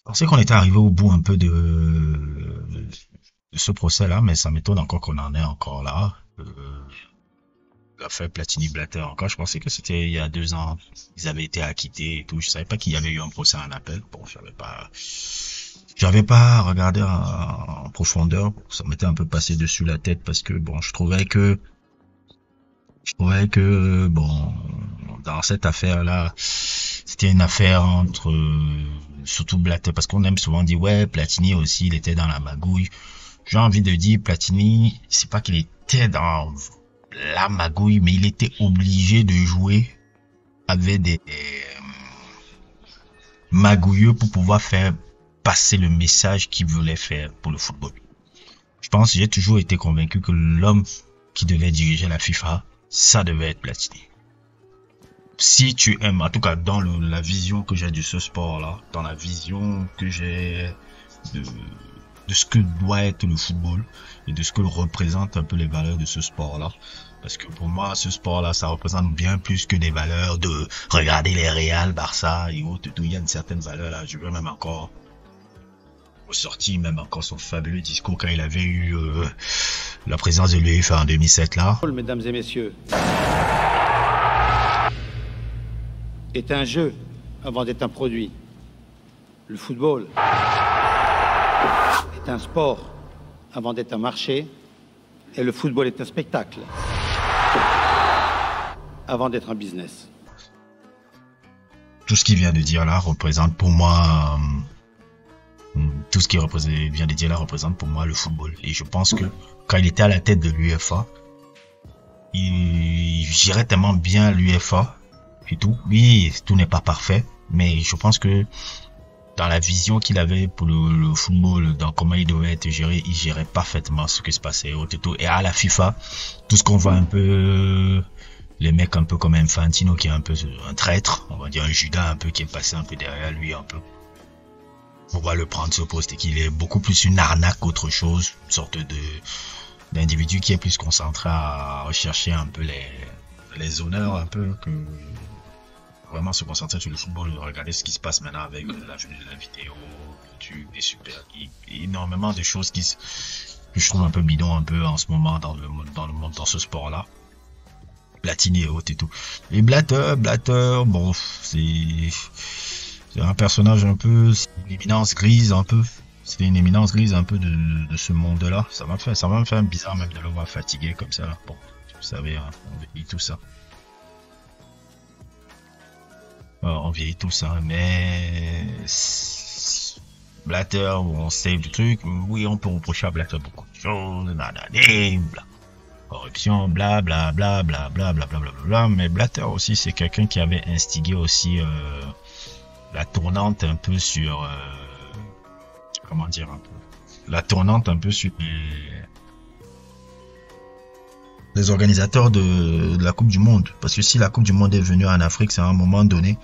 pensais qu'on était arrivé au bout un peu de ce procès-là, mais ça m'étonne encore qu'on en est encore là. L'affaire Platini-Blatter encore, je pensais que c'était il y a 2 ans, ils avaient été acquittés et tout. Je savais pas qu'il y avait eu un procès en appel. Bon, j'avais pas regardé en profondeur. Ça m'était un peu passé dessus la tête parce que bon, je trouvais que bon, dans cette affaire-là, c'était une affaire entre surtout Blatter, parce qu'on aime souvent dire ouais, Platini aussi, il était dans la magouille. J'ai envie de dire Platini, c'est pas qu'il était dans la magouille, mais il était obligé de jouer avec des magouilleux pour pouvoir faire passer le message qu'il voulait faire pour le football. Je pense, j'ai toujours été convaincu que l'homme qui devait diriger la FIFA, ça devait être Platini. Si tu aimes, en tout cas dans la vision que j'ai de ce sport-là, dans la vision que j'ai de ce que doit être le football et de ce que représente un peu les valeurs de ce sport-là. Parce que pour moi, ce sport-là, ça représente bien plus que des valeurs de regarder les Real, Barça et autres. Il y a une certaine valeur là. Je veux même encore ressortir même encore son fabuleux discours quand il avait eu la présidence de l'UEFA en 2007 là. Mesdames et messieurs, est un jeu avant d'être un produit. Le football est un sport avant d'être un marché, et le football est un spectacle avant d'être un business. Tout ce qu'il vient de dire là représente pour moi tout ce qu'il vient de dire là représente pour moi le football. Et je pense que quand il était à la tête de l'UEFA, il gérait tellement bien l'UEFA et tout. Oui, tout n'est pas parfait, mais je pense que dans la vision qu'il avait pour le football, dans comment il devait être géré, il gérait parfaitement ce qui se passait au tout. Et à la FIFA, tout ce qu'on voit un peu, les mecs un peu comme Infantino qui est un peu un traître, on va dire un Judas un peu qui est passé un peu derrière lui un peu. On va le prendre ce poste et qu'il est beaucoup plus une arnaque qu'autre chose, une sorte d'individu qui est plus concentré à rechercher un peu les honneurs un peu que vraiment se concentrer sur le football, regarder ce qui se passe maintenant avec la venue de la vidéo, YouTube et super, énormément de choses que je trouve un peu bidon un peu en ce moment dans le monde, dans ce sport-là. Platini et autres et tout. Et Blatter, bon, c'est un personnage un peu, c'est une éminence grise un peu. C'était une éminence grise un peu de ce monde-là. Ça va me faire bizarre même de le voir fatigué comme ça. Là. Bon, vous savez, hein, on vieillit tout ça. On vieillit tout ça, mais Blatter, on sait du truc. Oui, on peut reprocher à Blatter beaucoup de choses, corruption, bla bla bla bla bla bla bla bla bla. Mais Blatter aussi, c'est quelqu'un qui avait instigé aussi la tournante un peu sur comment dire un peu la tournante un peu sur les organisateurs de la Coupe du Monde, parce que si la Coupe du Monde est venue en Afrique, c'est à un moment donné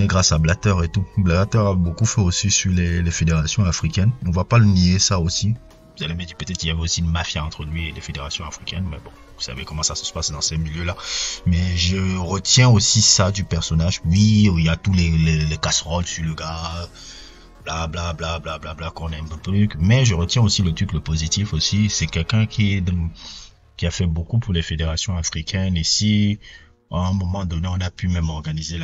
grâce à Blatter et tout. Blatter a beaucoup fait aussi sur les fédérations africaines, on va pas le nier ça aussi. Vous allez me dire peut-être qu'il y avait aussi une mafia entre lui et les fédérations africaines, mais bon, vous savez comment ça se passe dans ces milieux-là. Mais je retiens aussi ça du personnage. Oui, il y a tous les casseroles sur le gars, bla bla bla bla bla bla qu'on aime un peu, mais je retiens aussi le truc, le positif aussi. C'est quelqu'un qui a fait beaucoup pour les fédérations africaines. Et si à un moment donné on a pu même organiser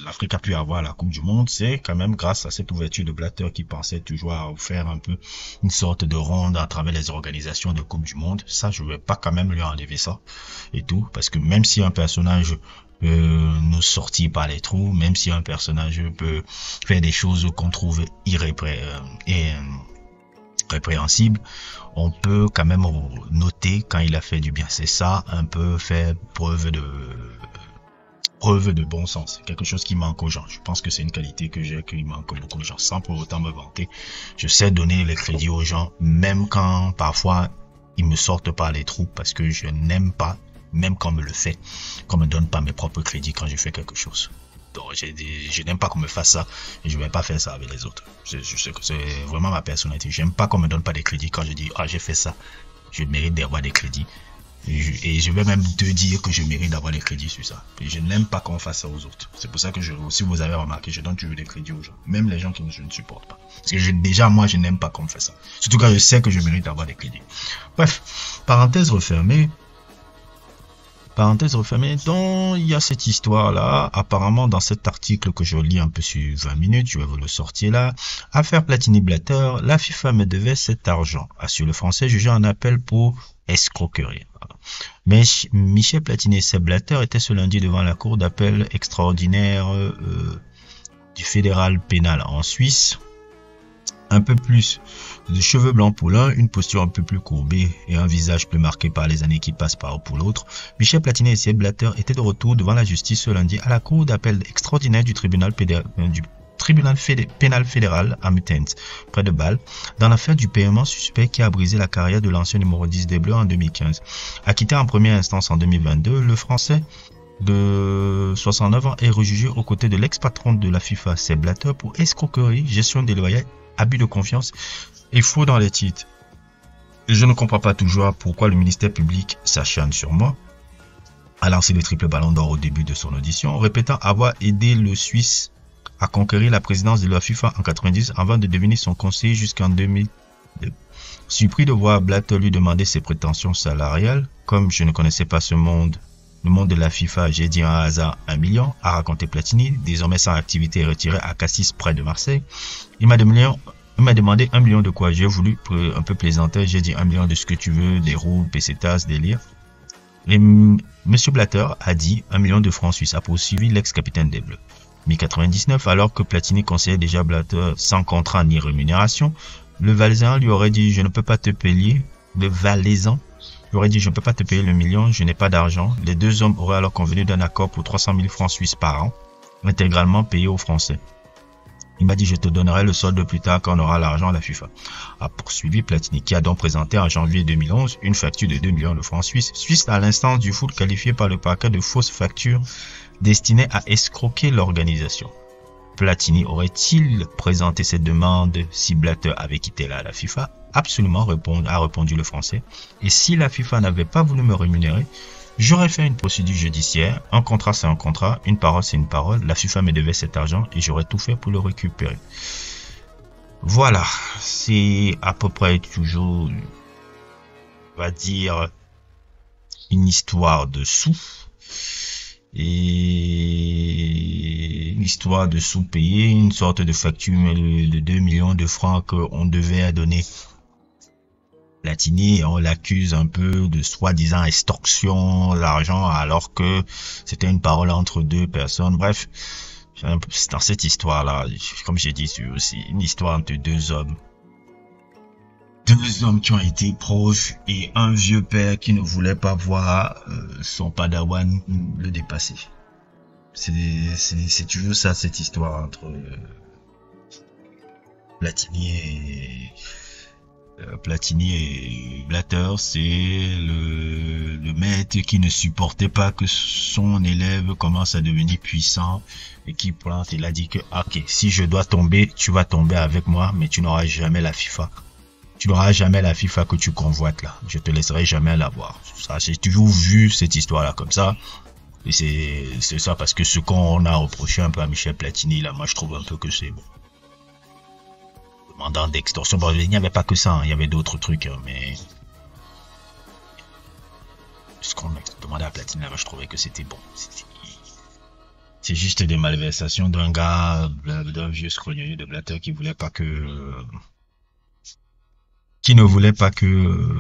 l'Afrique a pu avoir la Coupe du Monde, c'est quand même grâce à cette ouverture de Blatter qui pensait toujours à faire un peu une sorte de ronde à travers les organisations de Coupe du Monde. Ça, je vais pas quand même lui enlever ça et tout, parce que même si un personnage peut nous sortir par les trous, même si un personnage peut faire des choses qu'on trouve répréhensible, on peut quand même noter quand il a fait du bien. C'est ça, un peu faire preuve de bon sens. C'est quelque chose qui manque aux gens. Je pense que c'est une qualité que j'ai, qui manque beaucoup aux gens, sans pour autant me vanter. Je sais donner les crédits aux gens, même quand parfois ils me sortent par les trous, parce que je n'aime pas, même quand on me le fait, qu'on me donne pas mes propres crédits quand je fais quelque chose. Donc je n'aime pas qu'on me fasse ça et je vais pas faire ça avec les autres. Je sais que c'est vraiment ma personnalité. J'aime pas qu'on me donne pas des crédits quand je dis j'ai fait ça, je mérite d'avoir des crédits. Et je vais même te dire que je mérite d'avoir des crédits sur ça. Et je n'aime pas qu'on fasse ça aux autres. C'est pour ça que si vous avez remarqué, je donne toujours des crédits aux gens. Même les gens que je ne supporte pas. Parce que déjà, moi, je n'aime pas qu'on me fait ça. Surtout quand je sais que je mérite d'avoir des crédits. Bref, parenthèse refermée. Parenthèse refermée, donc il y a cette histoire-là, apparemment dans cet article que je lis un peu sur 20 minutes, je vais vous le sortir là, affaire Platini-Blatter, la FIFA me devait cet argent, assure le Français jugé en appel pour escroquerie. Mais Michel Platini et Sepp Blatter étaient ce lundi devant la cour d'appel extraordinaire du fédéral pénal en Suisse. Un peu plus de cheveux blancs pour l'un, une posture un peu plus courbée et un visage plus marqué par les années qui passent par pour l'autre, Michel Platini et Sepp Blatter étaient de retour devant la justice ce lundi à la cour d'appel extraordinaire du tribunal pénal fédéral à Muttenz, près de Bâle, dans l'affaire du paiement suspect qui a brisé la carrière de l'ancien numéro 10 des Bleus en 2015. Acquitté en première instance en 2022, le Français de 69 ans est rejugé aux côtés de l'ex-patron de la FIFA, Sepp Blatter, pour escroquerie, gestion déloyale, abus de confiance et faux dans les titres. Et je ne comprends pas toujours pourquoi le ministère public s'acharne sur moi, a lancé le triple ballon d'or au début de son audition, répétant avoir aidé le Suisse à conquérir la présidence de la FIFA en 90 avant de devenir son conseiller jusqu'en 2002. Surpris de voir Blatter lui demander ses prétentions salariales, comme je ne connaissais pas le monde de la FIFA, j'ai dit un hasard 1 million, a raconté Platini, désormais sans activité et retiré à Cassis près de Marseille. Il m'a demandé 1 million de quoi. J'ai voulu un peu plaisanter, j'ai dit 1 million de ce que tu veux, des roues, pesetas, délire. Et Monsieur Blatter a dit 1 million de francs suisses, a poursuivi l'ex-capitaine des Bleus. Mi-99, alors que Platini conseillait déjà Blatter sans contrat ni rémunération, le Valaisan lui aurait dit je ne peux pas te payer. Le Valaisan lui aurait dit je ne peux pas te payer le million, je n'ai pas d'argent. Les deux hommes auraient alors convenu d'un accord pour 300 000 francs suisses par an, intégralement payé aux Français. Il m'a dit je te donnerai le solde plus tard quand on aura l'argent à la FIFA. A poursuivi Platini, qui a donc présenté en janvier 2011 une facture de 2 millions de francs suisses à l'instance du foot qualifié par le parquet de fausses factures destinées à escroquer l'organisation. Platini aurait-il présenté cette demande si Blatter avait quitté la FIFA? Absolument, a répondu le Français. Et si la FIFA n'avait pas voulu me rémunérer, j'aurais fait une procédure judiciaire. Un contrat, c'est un contrat. Une parole, c'est une parole. La FIFA me devait cet argent et j'aurais tout fait pour le récupérer. Voilà. C'est à peu près toujours, on va dire, une histoire de sous. Et une histoire de sous-payé, une sorte de facture de 2 millions de francs qu'on devait donner Platini, on l'accuse un peu de soi-disant extorsion d'argent alors que c'était une parole entre deux personnes. Bref, dans cette histoire-là, comme j'ai dit, c'est aussi une histoire entre deux hommes. Deux hommes qui ont été proches et un vieux père qui ne voulait pas voir son padawan le dépasser. C'est toujours ça, cette histoire entre Platini et Blatter. C'est le maître qui ne supportait pas que son élève commence à devenir puissant et qui plante. Il a dit que ok, si je dois tomber, tu vas tomber avec moi, mais tu n'auras jamais la FIFA. Tu n'auras jamais la FIFA que tu convoites là. Je te laisserai jamais l'avoir. Ça, j'ai toujours vu cette histoire-là comme ça. Et c'est ça parce que ce qu'on a reproché un peu à Michel Platini, là, moi je trouve un peu que c'est bon. Demandant d'extorsion. Bon, il n'y avait pas que ça, hein. Il y avait d'autres trucs, hein, mais ce qu'on demandait à Platini, là, moi je trouvais que c'était bon. C'est juste des malversations d'un gars, d'un vieux scrogneux de Blatter qui ne voulait pas que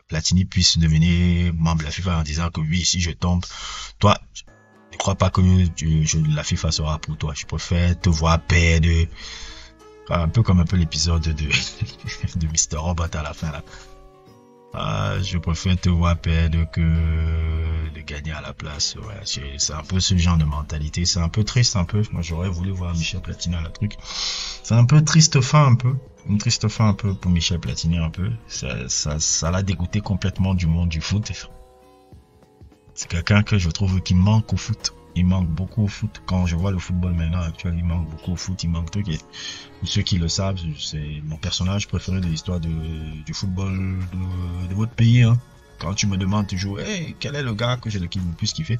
Platini puisse devenir membre de la FIFA en disant que oui, si je tombe, toi, ne crois pas que la FIFA sera pour toi. Je préfère te voir perdre. Un peu comme l'épisode de Mr. Robot à la fin là. Je préfère te voir perdre que de gagner à la place. Ouais, c'est un peu ce genre de mentalité. C'est un peu triste un peu. Moi j'aurais voulu voir Michel Platini à la truc. C'est un peu triste fin un peu. Une triste fin un peu pour Michel Platini un peu. Ça l'a dégoûté complètement du monde du foot. C'est quelqu'un que je trouve qui manque au foot. Il manque beaucoup au foot. Quand je vois le football maintenant actuel, il manque beaucoup au foot. Il manque de trucs. Et pour ceux qui le savent, c'est mon personnage préféré de l'histoire du football de votre pays. Hein. Quand tu me demandes toujours, hey, quel est le gars que j'ai le plus kiffé,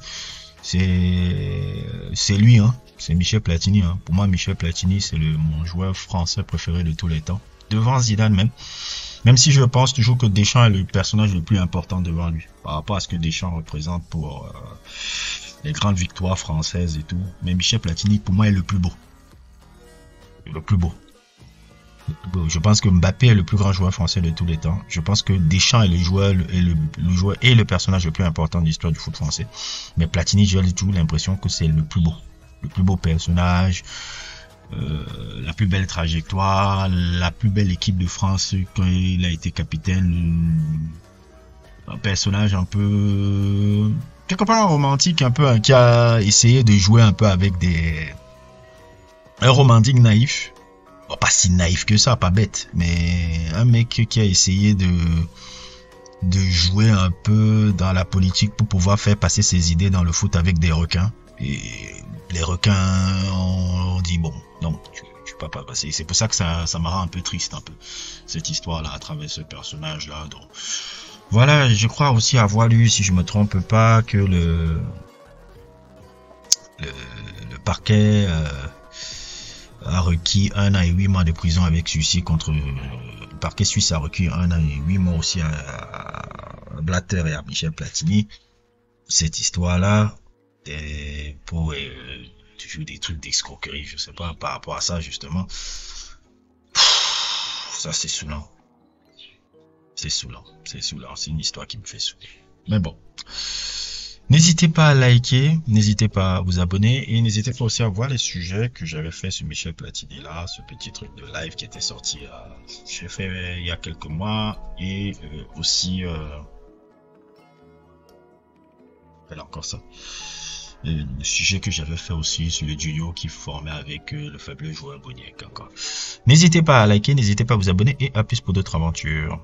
c'est lui, hein. C'est Michel Platini, hein. Pour moi, Michel Platini, c'est mon joueur français préféré de tous les temps. Devant Zidane même. Même si je pense toujours que Deschamps est le personnage le plus important devant lui. Par rapport à ce que Deschamps représente pour les grandes victoires françaises et tout. Mais Michel Platini, pour moi, est le plus beau. Le plus beau. Je pense que Mbappé est le plus grand joueur français de tous les temps. Je pense que Deschamps est le joueur et le personnage le plus important de l'histoire du foot français. Mais Platini, j'ai toujours l'impression que c'est le plus beau. Le plus beau personnage, la plus belle trajectoire, la plus belle équipe de France quand il a été capitaine. Un personnage un peu, quelque part romantique, un peu, qui a essayé de jouer un peu avec un romantique naïf. Bon, pas si naïf que ça, pas bête, mais un mec qui a essayé de jouer un peu dans la politique pour pouvoir faire passer ses idées dans le foot avec des requins. Et les requins ont dit bon, non, tu peux pas passer. C'est pour ça que ça me rend un peu triste, un peu, cette histoire-là, à travers ce personnage-là. Donc, voilà, je crois aussi avoir lu, si je me trompe pas, que le parquet a requis 1 an et 8 mois de prison avec sursis contre le parquet suisse a requis 1 an et 8 mois aussi à Blatter et à Michel Platini. Cette histoire-là, pour toujours des trucs d'escroquerie, je sais pas, par rapport à ça justement. Ça c'est saoulant. C'est saoulant, c'est une histoire qui me fait saouler. Mais bon. N'hésitez pas à liker, n'hésitez pas à vous abonner et n'hésitez pas aussi à voir les sujets que j'avais fait sur Michel Platini là, ce petit truc de live qui était sorti, j'ai fait il y a quelques mois et aussi encore ça, le sujet que j'avais fait aussi sur le duo qui formait avec le fabuleux joueur Boniek encore. N'hésitez pas à liker, n'hésitez pas à vous abonner et à plus pour d'autres aventures.